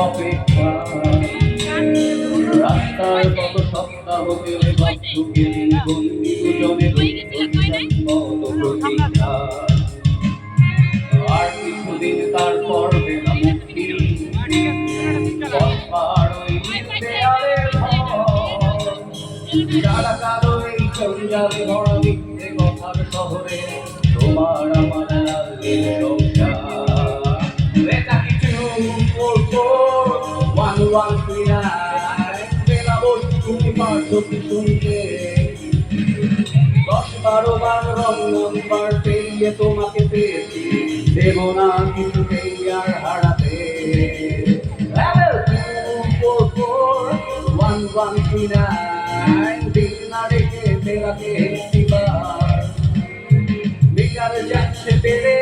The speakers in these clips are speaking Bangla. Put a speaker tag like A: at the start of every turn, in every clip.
A: অপেক্ষা রাস্তার কত সপ্তাহ গেলে বন্ধুকে বন্ধু দুজনে প্রতীক্ষা আর কিছুদিন তারপর পেলাম মুক্তি পথপার ওই দেয়ালের ঘর যারা কালো এই জঞ্জালে ভরা মিথ্যে কথার শহরে তোমার আমার রাগের সংসার এটা কিছু করবো 1139 পেলাম তুমি পারছো কি শুনতে 10-12 বার রং নাম্বার পেরিয়ে তোমাকে পেয়েছি দেব না কিছুতেই আর হারাতে 1139 দিন না রেখে ফেরাতে একটিবার বেকার যাচ্ছে পেরে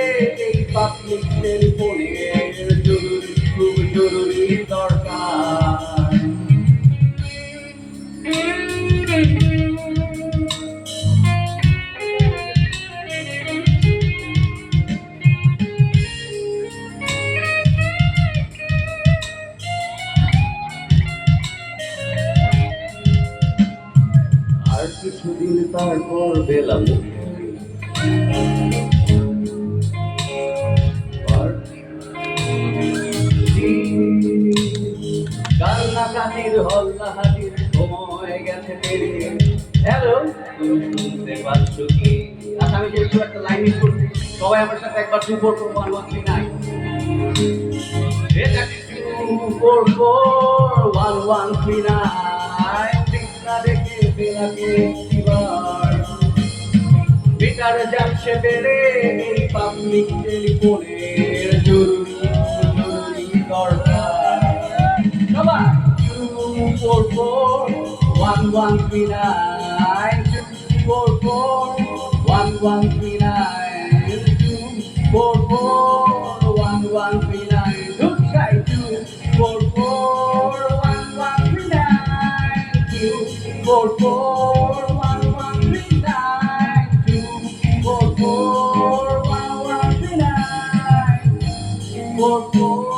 A: এই পাবলিক টেলিফোনের জরুরি খুব জরুরি দরকার আর কিছুদিন তারপর পেলাম কান্নাকাটির হল্লাহাটির সময় গেছে পেরিয়ে হ্যালো তুমি শুনতে পাচ্ছ কি আচ্ছা আমি যেহেতু একটা লাইন মিস করছি সবাই আমার সাথে একবার 2441139 এটা 2441139 দেখে ফেরাকে একটিবার বেকার যাচ্ছে বেড়ে এই পাবলিক টেলিফোনের জরুরি জরুরি দরকার সবাই 2441139 2441139 2441139 don't try 2441139 2441139 2441139 4